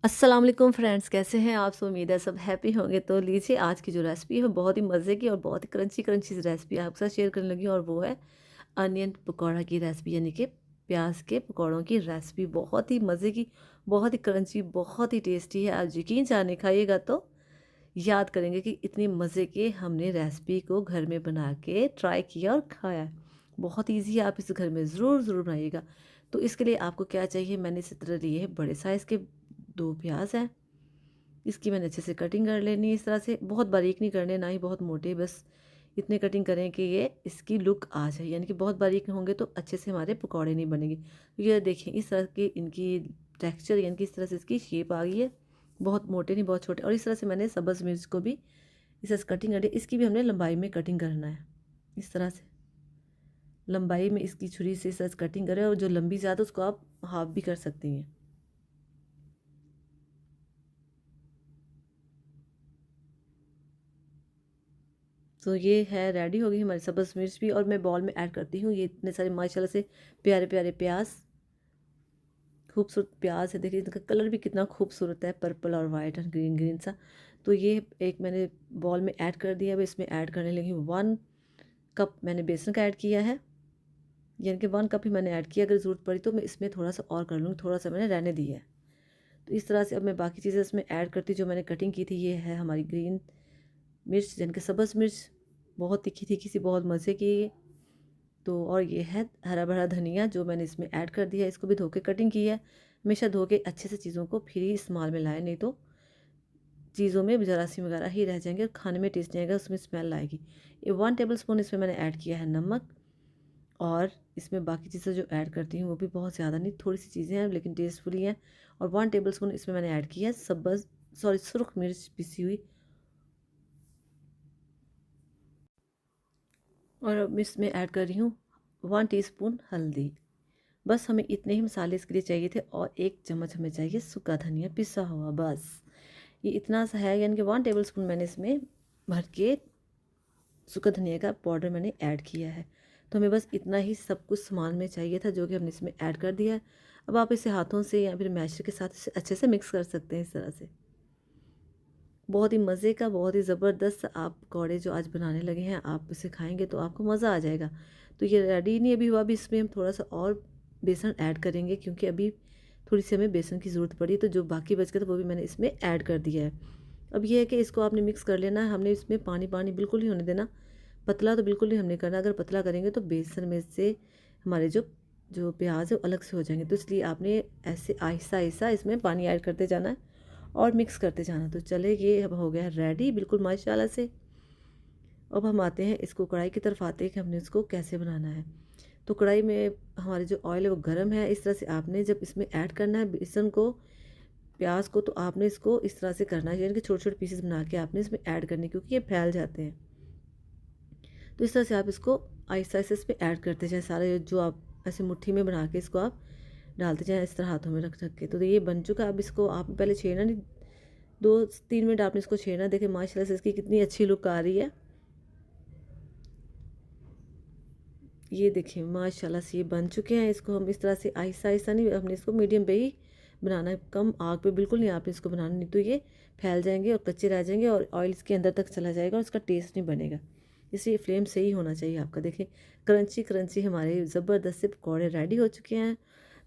अस्सलाम वालेकुम फ्रेंड्स, कैसे हैं आप सब? उम्मीद है सब हैप्पी होंगे। तो लीजिए, आज की जो रेसिपी है बहुत ही मज़े की और बहुत ही क्रंची क्रंची रेसिपी आपके साथ शेयर करने लगी, और वो है अनियन पकौड़ा की रेसिपी, यानी कि प्याज के पकौड़ों की रेसिपी। बहुत ही मज़े की, बहुत ही क्रंची, बहुत ही टेस्टी है। आप यकीन जाने खाइएगा तो याद करेंगे कि इतनी मज़े की हमने रेसिपी को घर में बना के ट्राई किया और खाया है। बहुत ईजी है, आप इसे घर में ज़रूर ज़रूर बनाइएगा। तो इसके लिए आपको क्या चाहिए, मैंने इस तरह लिए है बड़े साइज़ के 2 प्याज हैं। इसकी मैंने अच्छे से कटिंग कर लेनी है, इस तरह से। बहुत बारीक नहीं करने, ना ही बहुत मोटे, बस इतने कटिंग करें कि ये इसकी लुक आ जाए, यानी कि बहुत बारीक होंगे तो अच्छे से हमारे पकौड़े नहीं बनेंगे। तो ये देखिए, इस तरह की इनकी टेक्सचर, यानी कि इस तरह से इसकी शेप आ गई है। बहुत मोटे नहीं, बहुत छोटे। और इस तरह से मैंने सब्ज़ मिर्च को भी इस तरह से कटिंग कर ली। इसकी भी हमने लंबाई में कटिंग करना है, इस तरह से लंबाई में इसकी छुरी से इस तरह से कटिंग करें। और जो लंबी ज़्यादा, उसको आप हाफ भी कर सकती हैं। तो ये है, रेडी हो गई हमारी सब्ज़ मिर्च भी। और मैं बॉल में ऐड करती हूँ ये इतने सारे माशाल्लाह से प्यारे प्यारे प्याज। खूबसूरत प्याज है, देखिए इनका कलर भी कितना खूबसूरत है, पर्पल और वाइट और ग्रीन ग्रीन सा। तो ये एक मैंने बॉल में ऐड कर दिया। अब इसमें ऐड करने लगी 1 कप मैंने बेसन का ऐड किया है, यानी कि 1 कप ही मैंने ऐड किया। अगर ज़रूरत पड़ी तो मैं इसमें थोड़ा सा और कर लूँगी, थोड़ा सा मैंने रहने दिया है। तो इस तरह से अब मैं बाकी चीज़ें इसमें ऐड करती, जो मैंने कटिंग की थी। ये है हमारी ग्रीन मिर्च, यानी कि सब्ज़ मिर्च, बहुत तीखी तीखी सी, बहुत मज़े की ये। तो और ये है हरा भरा धनिया, जो मैंने इसमें ऐड कर दिया है। इसको भी धो के कटिंग की है। हमेशा धो के अच्छे से चीज़ों को फिर ही इस्तेमाल में लाएं, नहीं तो चीज़ों में जरासीम वगैरह ही रह जाएंगे और खाने में टेस्ट नहीं आएगा, उसमें स्मेल आएगी। ये 1 टेबल स्पून इसमें मैंने ऐड किया है नमक। और इसमें बाकी चीज़ें जो ऐड करती हूँ वो भी बहुत ज़्यादा नहीं, थोड़ी सी चीज़ें हैं लेकिन टेस्टफुली हैं। और 1 टेबल स्पून इसमें मैंने ऐड किया है सुरख मिर्च पिसी हुई। और अब इसमें ऐड कर रही हूँ 1 टीस्पून हल्दी। बस हमें इतने ही मसाले इसके लिए चाहिए थे। और 1 चम्मच हमें चाहिए सूखा धनिया पिसा हुआ, बस ये इतना सा है। यानी कि 1 टेबल स्पून मैंने इसमें भर के सूखा धनिया का पाउडर मैंने ऐड किया है। तो हमें बस इतना ही सब कुछ सामान में चाहिए था, जो कि हमने इसमें ऐड कर दिया है। अब आप इसे हाथों से या फिर मैशर के साथ इसे अच्छे से मिक्स कर सकते हैं, इस तरह से। बहुत ही मज़े का, बहुत ही ज़बरदस्त आप पकौड़े जो आज बनाने लगे हैं, आप इसे खाएंगे तो आपको मज़ा आ जाएगा। तो ये रेडी नहीं अभी हुआ, अभी इसमें हम थोड़ा सा और बेसन ऐड करेंगे, क्योंकि अभी थोड़ी सी हमें बेसन की ज़रूरत पड़ी। तो जो बाकी बच गया था वो भी मैंने इसमें ऐड कर दिया है। अब ये है कि इसको आपने मिक्स कर लेना है। हमने इसमें पानी पानी बिल्कुल नहीं होने देना, पतला तो बिल्कुल नहीं हमने करना। अगर पतला करेंगे तो बेसन में से हमारे जो जो प्याज है वो अलग से हो जाएंगे। तो इसलिए आपने ऐसे आहिस्ता आहिस्ता इसमें पानी ऐड करते जाना है और मिक्स करते जाना। तो चले, ये अब हो गया रेडी बिल्कुल माशाल्लाह से। अब हम आते हैं, इसको कढ़ाई की तरफ आते हैं कि हमने इसको कैसे बनाना है। तो कढ़ाई में हमारे जो ऑयल है वो गर्म है। इस तरह से आपने जब इसमें ऐड करना है बेसन को, प्याज को, तो आपने इसको इस तरह से करना है, यानी कि छोटे छोटे पीसेस बना के आपने इसमें ऐड करने, क्योंकि ये फैल जाते हैं। तो इस तरह से आप इसको आहिस्ता आहिस्ता इस पर ऐड करते जाएँ। सारे जो आप ऐसे मुट्ठी में बना के इसको आप डालते जाएँ, इस तरह हाथों में रख रख के। तो ये बन चुका है। अब इसको आप पहले छेड़ना नहीं, 2-3 मिनट आपने इसको छेड़ना। देखें माशाल्लाह से इसकी कितनी अच्छी लुक आ रही है। ये देखें माशाल्लाह से ये बन चुके हैं। इसको हम इस तरह से आहिस्ता आहिस्ता नहीं, हमने इसको मीडियम पे ही बनाना है, कम आग पे बिल्कुल नहीं आपने इसको बनाना, नहीं तो ये फैल जाएंगे और कच्चे रह जाएंगे और ऑयल इसके अंदर तक चला जाएगा और इसका टेस्ट नहीं बनेगा। इसलिए फ्लेम सही होना चाहिए आपका। देखें क्रंची क्रंची हमारे ज़बरदस्त से पकौड़े रेडी हो चुके हैं।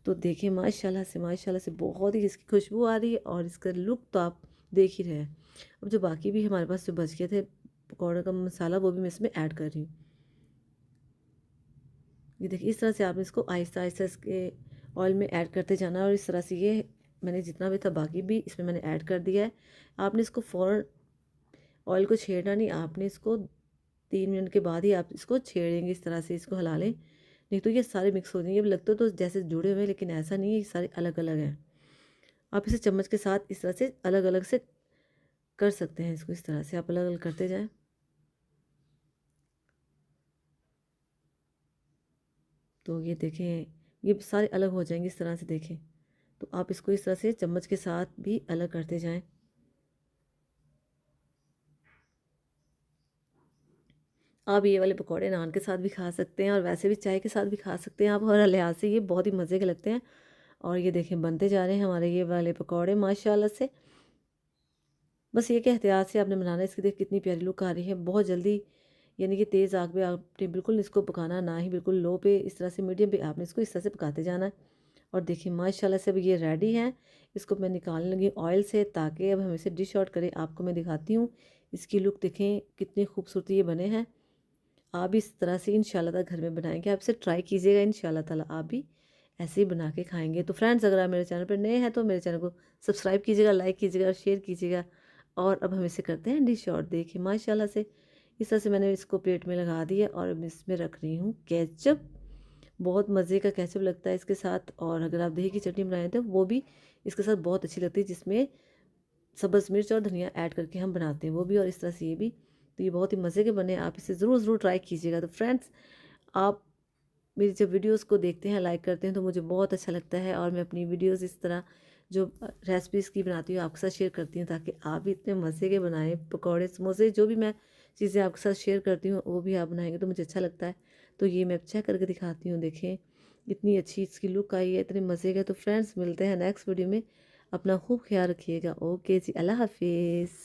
तो देखिए माशाल्लाह से बहुत ही इसकी खुशबू आ रही है और इसका लुक तो आप देख ही रहे हैं। अब जो बाकी भी हमारे पास जो बच गए थे पकौड़े का मसाला, वो भी मैं इसमें ऐड कर रही हूँ। ये देखिए इस तरह से आपने इसको आहिस्ता आहिस्ता इसके ऑयल में ऐड करते जाना। और इस तरह से ये मैंने जितना भी था बाकी भी इसमें मैंने ऐड कर दिया है। आपने इसको फ़ौरन ऑयल को छेड़ना नहीं, आपने इसको 3 मिनट के बाद ही आप इसको छेड़ेंगे, इस तरह से इसको हिला लें, नहीं तो ये सारे मिक्स हो जाएंगे। अब लगता तो जैसे जुड़े हुए हैं, लेकिन ऐसा नहीं है, ये सारे अलग अलग हैं। आप इसे चम्मच के साथ इस तरह से अलग अलग से कर सकते हैं। इसको इस तरह से आप अलग अलग करते जाएं। तो ये देखें ये सारे अलग हो जाएंगे इस तरह से, देखें। तो आप इसको इस तरह से चम्मच के साथ भी अलग करते जाएं। आप ये वाले पकौड़े नान के साथ भी खा सकते हैं और वैसे भी चाय के साथ भी खा सकते हैं आप, हर लिहाज से ये बहुत ही मज़े के लगते हैं। और ये देखें बनते जा रहे हैं हमारे ये वाले पकौड़े माशाल्लाह से। बस ये कि एहतियात से आपने बनाना है। इसकी देख कितनी प्यारी लुक आ रही है। बहुत जल्दी यानी कि तेज़ आग पे आपने बिल्कुल इसको पकाना ना ही बिल्कुल लो पे, इस तरह से मीडियम पे आपने इसको इस तरह से पकाते जाना है। और देखिए माशाल्लाह से अब ये रेडी हैं। इसको मैं निकालने लगी ऑयल से ताकि अब हम इसे डिश आउट करें। आपको मैं दिखाती हूँ इसकी लुक, देखें कितनी खूबसूरती ये बने हैं। आप भी इस तरह से इंशाल्लाह ताला घर में बनाएंगे, आप इसे ट्राई कीजिएगा, इंशाल्लाह ताला आप भी ऐसे ही बना के खाएंगे। तो फ्रेंड्स, अगर आप मेरे चैनल पर नए हैं तो मेरे चैनल को सब्सक्राइब कीजिएगा, लाइक कीजिएगा और शेयर कीजिएगा। और अब हम इसे करते हैं डिश आउट। देखिए माशाल्लाह से इस तरह से मैंने इसको प्लेट में लगा दिया और अब इसमें रख रही हूँ केचप। बहुत मज़े का केचप लगता है इसके साथ। और अगर आप दही की चटनी बनाए थे वो भी इसके साथ बहुत अच्छी लगती है, जिसमें सब्ज़ मिर्च और धनिया ऐड करके हम बनाते हैं वो भी, और इस तरह से ये भी। तो ये बहुत ही मज़े के बने, आप इसे ज़रूर ज़रूर ट्राई कीजिएगा। तो फ्रेंड्स, आप मेरी जब वीडियोस को देखते हैं, लाइक करते हैं तो मुझे बहुत अच्छा लगता है। और मैं अपनी वीडियोस इस तरह जो रेसिपीज़ की बनाती हूँ आपके साथ शेयर करती हूँ, ताकि आप भी इतने मज़े के बनाएं पकौड़े समोसे, जो भी मैं चीज़ें आपके साथ शेयर करती हूँ वो भी आप बनाएंगे तो मुझे अच्छा लगता है। तो ये मैं चेक करके दिखाती हूँ। देखें इतनी अच्छी इसकी लुक आई है, इतने मज़े का। तो फ्रेंड्स, मिलते हैं नेक्स्ट वीडियो में। अपना खूब ख्याल रखिएगा। ओके जी, अल्लाह हाफिज़।